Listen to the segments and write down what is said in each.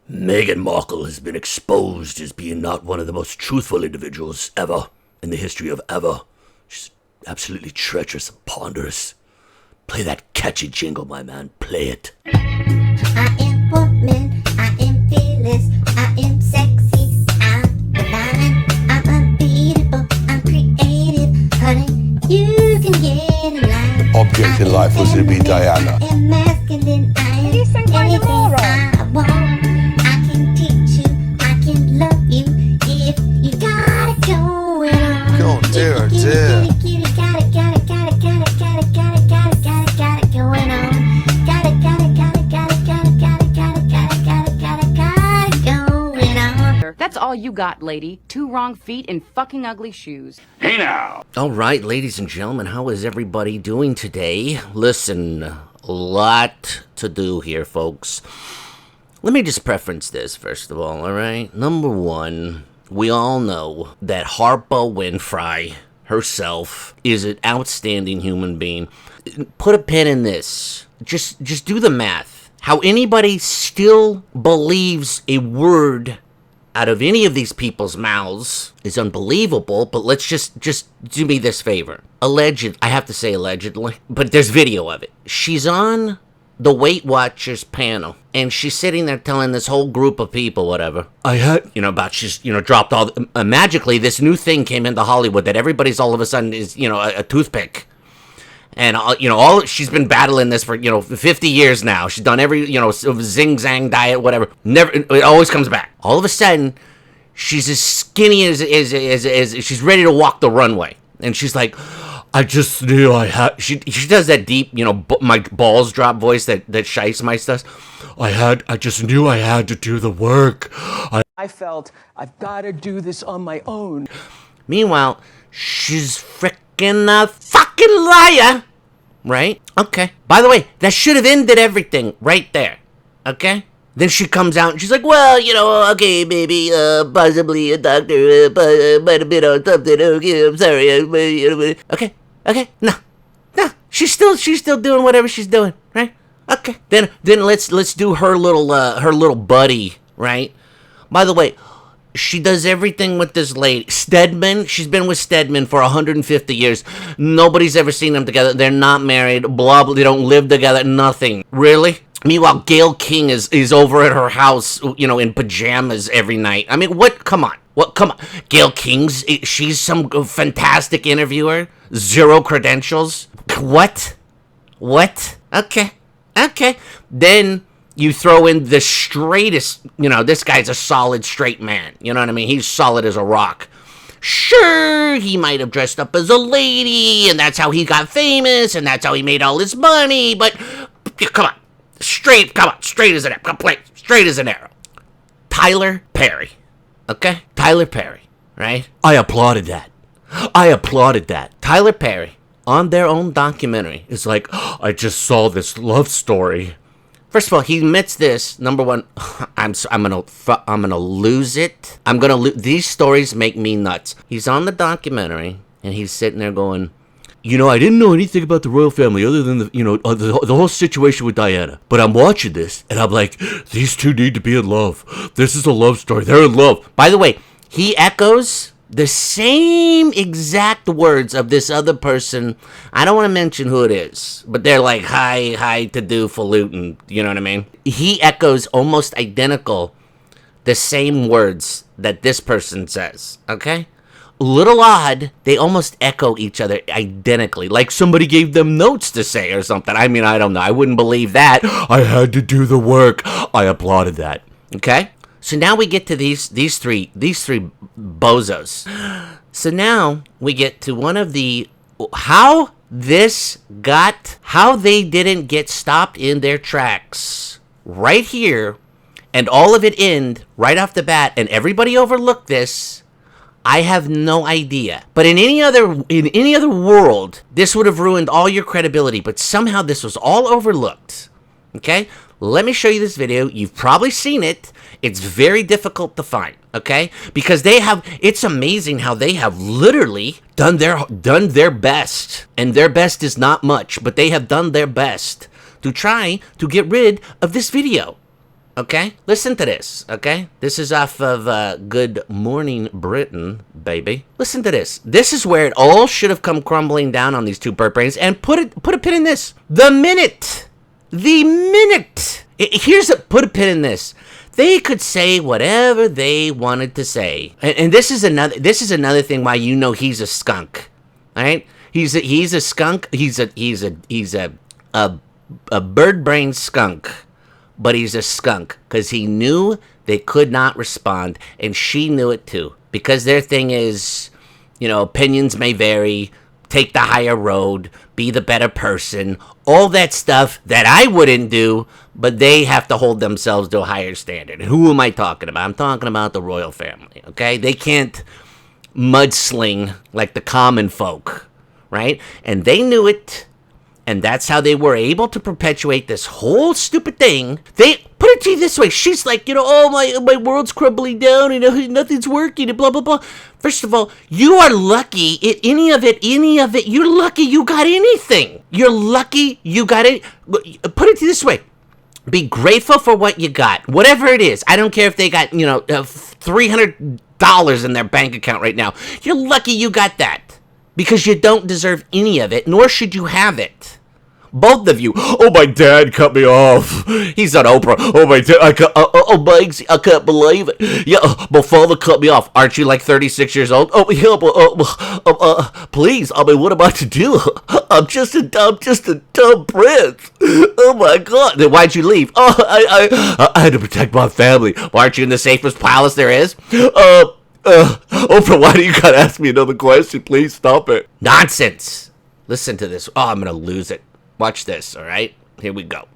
Meghan Markle has been exposed as being not one of the most truthful individuals ever in the history of ever. She's absolutely treacherous and ponderous. Play that catchy jingle, my man. Play it. I am woman, I am fearless, I am sexy, I'm divine, I'm unbeatable, I'm creative, honey, you can get in line. Object in life was to be Diana. I am masculine, I am anything I want. I can teach you, I can love you, if you got it going on. Oh dear, dear. Got it going on. Got it going on. That's all you got, lady. 2 wrong feet in fucking ugly shoes. Hey now! All right, ladies and gentlemen, how is everybody doing today? Listen, a lot to do here, folks. Let me just preference this, first of all right? Number one, we all know that Harpo Winfrey herself is an outstanding human being. Put a pin in this. Just do the math. How anybody still believes a word out of any of these people's mouths is unbelievable, but let's just do me this favor. I have to say allegedly, but there's video of it. She's on the Weight Watchers panel, and she's sitting there telling this whole group of people, whatever, she's dropped all, magically this new thing came into Hollywood that everybody's all of a sudden is, a toothpick. And, she's been battling this for, 50 years now. She's done every, zing-zang diet, whatever. Never, it always comes back. All of a sudden, she's as skinny as she's ready to walk the runway. And she's like, I just knew I had, she does that deep, my balls drop voice that Scheissmeister does. I just knew I had to do the work. I felt, I've got to do this on my own. Meanwhile, she's freaking a fucking liar. Right? Okay. By the way, that should have ended everything right there. Okay? Then she comes out and she's like, well, okay, maybe, possibly a doctor, might have been on something, okay, I'm sorry, okay, no, she's still doing whatever she's doing, right? Okay, then let's do her little buddy, right? By the way, she does everything with this lady, Stedman. She's been with Stedman for 150 years. Nobody's ever seen them together. They're not married, blah, blah, they don't live together, nothing. Really? Meanwhile, Gail King is over at her house, in pajamas every night. I mean, what? Come on. Gail King's, she's some fantastic interviewer. 0 credentials. What? Okay. Then you throw in the straightest, this guy's a solid straight man. You know what I mean? He's solid as a rock. Sure, he might have dressed up as a lady, and that's how he got famous, and that's how he made all his money, but come on. Straight as an arrow. Straight as an arrow. Tyler Perry. Okay? Tyler Perry, right? I applauded that. Tyler Perry, on their own documentary, is like, I just saw this love story. First of all, he admits this. Number one, I'm gonna lose it. These stories make me nuts. He's on the documentary, and he's sitting there going, I didn't know anything about the royal family other than the whole situation with Diana. But I'm watching this, and I'm like, these two need to be in love. This is a love story. They're in love. By the way, he echoes the same exact words of this other person. I don't want to mention who it is, but they're like high to do falutin. You know what I mean? He echoes almost identical the same words that this person says. Okay? Little odd, they almost echo each other identically, like somebody gave them notes to say or something. I mean, I don't know. I wouldn't believe that. I had to do the work. I applauded that. Okay? So now we get to these three bozos. So now we get to one of the how they didn't get stopped in their tracks right here, and all of it end right off the bat, and everybody overlooked this. I have no idea. But in any other world, this would have ruined all your credibility, but somehow this was all overlooked. Okay? Let me show you this video. You've probably seen it. It's very difficult to find, okay? Because it's amazing how they have literally done their best. And their best is not much, but they have done their best to try to get rid of this video. Okay? Listen to this, okay? This is off of Good Morning Britain, baby. Listen to this. This is where it all should have come crumbling down on these two bird brains. And put a pin in this. The minute. Put a pin in this. They could say whatever they wanted to say. And this is another thing why you know he's a skunk. All right? He's a skunk. He's a bird brain skunk. But he's a skunk because he knew they could not respond, and she knew it too. Because their thing is, opinions may vary, take the higher road, be the better person, all that stuff that I wouldn't do, but they have to hold themselves to a higher standard. Who am I talking about? I'm talking about the royal family, okay? They can't mudsling like the common folk, right? And they knew it. And that's how they were able to perpetuate this whole stupid thing. They put it to you this way. She's like, oh, my world's crumbling down and nothing's working and blah, blah, blah. First of all, you are lucky any of it, you're lucky you got anything. You're lucky you got it. Put it to you this way. Be grateful for what you got. Whatever it is. I don't care if they got, $300 in their bank account right now. You're lucky you got that. Because you don't deserve any of it, nor should you have it. Both of you. Oh, my dad cut me off. He's on Oprah. Oh, my dad. Bugsy, I can't believe it. Yeah, my father cut me off. Aren't you like 36 years old? Oh, yeah, but, please. I mean, what am I to do? I'm just a dumb prince. Oh, my God. Then why'd you leave? Oh, I had to protect my family. Why aren't you in the safest palace there is? Oprah, why do you gotta ask me another question? Please stop it. Nonsense. Listen to this. Oh, I'm gonna lose it. Watch this, all right? Here we go.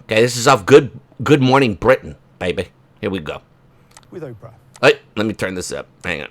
Okay, this is off Good Morning Britain, baby. Here we go. With Oprah. Hey, let me turn this up. Hang on.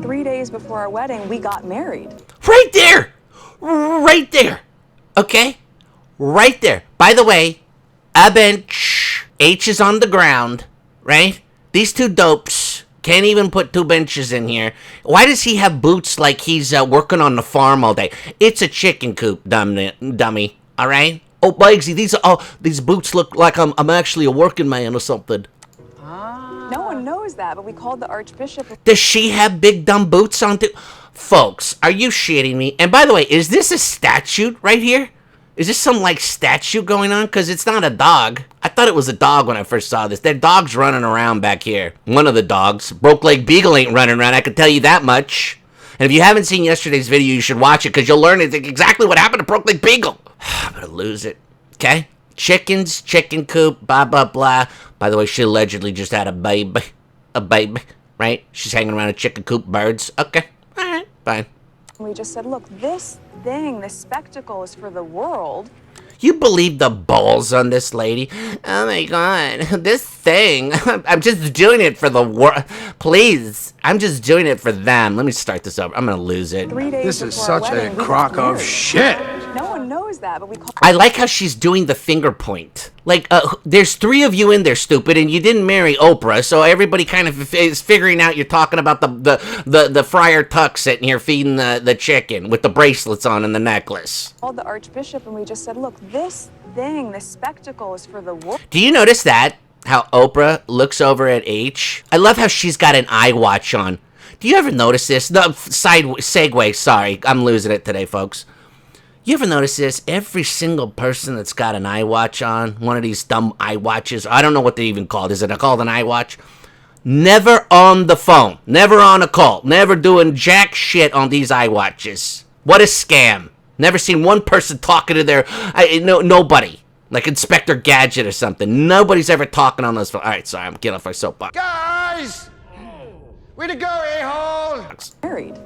3 days before our wedding, we got married. Right there! Right there! Okay? Right there. By the way, a bench. H is on the ground, right? These two dopes can't even put 2 benches in here. Why does he have boots like he's working on the farm all day? It's a chicken coop, dummy. All right? Oh, Bugsy, these boots look like I'm actually a working man or something. No one knows that, but we called the archbishop. Does she have big dumb boots on too? Folks, are you shitting me? And by the way, is this a statue right here? Is this some, like, statue going on? Because it's not a dog. I thought it was a dog when I first saw this. That dog's running around back here. One of the dogs. Broke Leg Beagle ain't running around, I can tell you that much. And if you haven't seen yesterday's video, you should watch it, because you'll learn exactly what happened to Broke Leg Beagle. I'm gonna lose it. Okay? Chickens, chicken coop, blah, blah, blah. By the way, she allegedly just had a baby. A baby, right? She's hanging around a chicken coop, birds. Okay. All right, fine. We just said, look, this spectacle is for the world. You believe the balls on this lady? Oh my God, this thing. I'm just doing it for the world. Please, I'm just doing it for them. Let me start this over. I'm gonna lose it. 3 days This is before our such a wedding, we crock got of married. shit. No one knows that, but we called. I like how she's doing the finger point. Like, there's 3 of you in there, stupid, and you didn't marry Oprah, so everybody kind of is figuring out you're talking about the Friar Tuck sitting here feeding the chicken with the bracelets on and the necklace. Called the archbishop, and we just said, look, this spectacle is for the world. Do you notice that? How Oprah looks over at H? I love how she's got an eye watch on. Do you ever notice this? No, segue, sorry. I'm losing it today, folks. You ever notice this? Every single person that's got an eye watch on, one of these dumb eye watches, I don't know what they're even called. Is it called an eye watch? Never on the phone. Never on a call. Never doing jack shit on these eye watches. What a scam. Never seen one person talking to their... nobody. Like Inspector Gadget or something. Nobody's ever talking on those phones. All right, sorry. I'm getting off my soapbox. Guys! Way to go, a-hole! Married.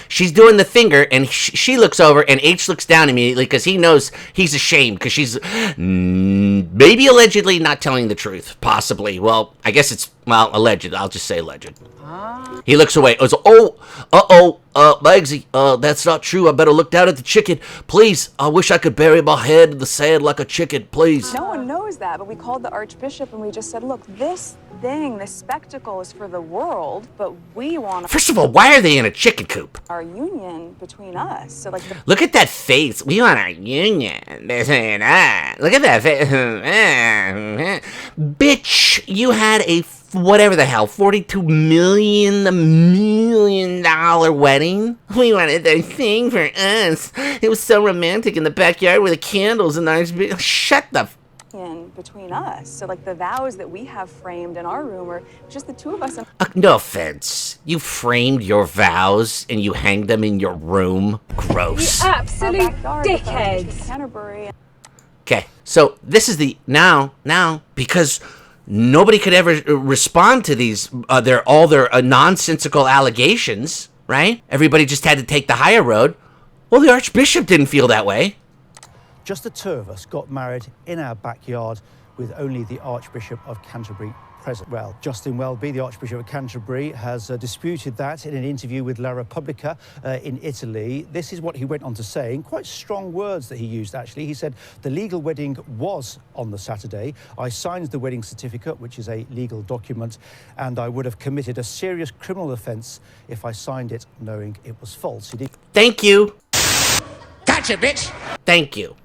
She's doing the finger, and she looks over, and H looks down immediately because he knows he's ashamed because she's maybe allegedly not telling the truth. Possibly. Well, I guess it's, alleged. I'll just say alleged. He looks away. Goes, uh-oh. Bugsy, that's not true. I better look down at the chicken. Please, I wish I could bury my head in the sand like a chicken, please. No one knows that, but we called the archbishop and we just said, look, this thing, this spectacle is for the world, but we want First of all, why are they in a chicken coop? our union between us. So like, Look at that face. We want our union between us. Look at that face. Bitch, you had a whatever the hell, $42 million wedding. We wanted the thing for us. It was so romantic in the backyard with the candles and the shut the union between us. So like the vows that we have framed in our room are just the two of us. And no offense. You framed your vows and you hanged them in your room. Gross. absolute dickheads. Canterbury. Okay, so this is the now because nobody could ever respond to these all their nonsensical allegations, right? Everybody just had to take the higher road. Well, the archbishop didn't feel that way. Just the two of us got married in our backyard with only the Archbishop of Canterbury present. Well, Justin Welby, the Archbishop of Canterbury, has disputed that in an interview with La Repubblica in Italy. This is what he went on to say, in quite strong words that he used, actually. He said, the legal wedding was on the Saturday. I signed the wedding certificate, which is a legal document, and I would have committed a serious criminal offence if I signed it knowing it was false. He did. Thank you. Gotcha, bitch. Thank you.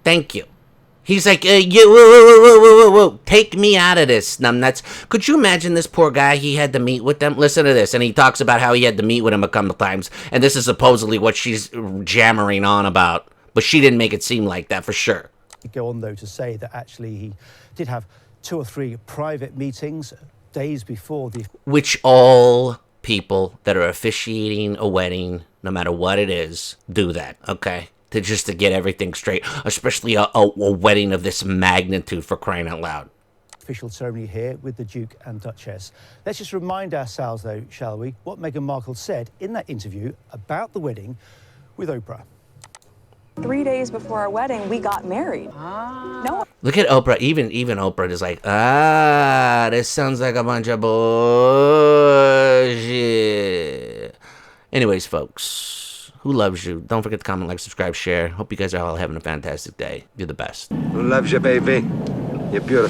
He's like, whoa, take me out of this, numbnuts. Could you imagine this poor guy? He had to meet with them. Listen to this. And he talks about how he had to meet with him a couple of times. And this is supposedly what she's jammering on about. But she didn't make it seem like that for sure. Go on, though, to say that actually he did have 2 or 3 private meetings days before the... Which all people that are officiating a wedding, no matter what it is, do that, okay? To get everything straight, especially a wedding of this magnitude, for crying out loud. Official ceremony here with the Duke and Duchess. Let's just remind ourselves, though, shall we, what Meghan Markle said in that interview about the wedding with Oprah. 3 days before our wedding, we got married. No one Look at Oprah. Even Oprah is like, this sounds like a bunch of bullshit. Anyways, folks, who loves you? Don't forget to comment, like, subscribe, share. Hope you guys are all having a fantastic day. You're the best. Who loves you, baby? You're beautiful.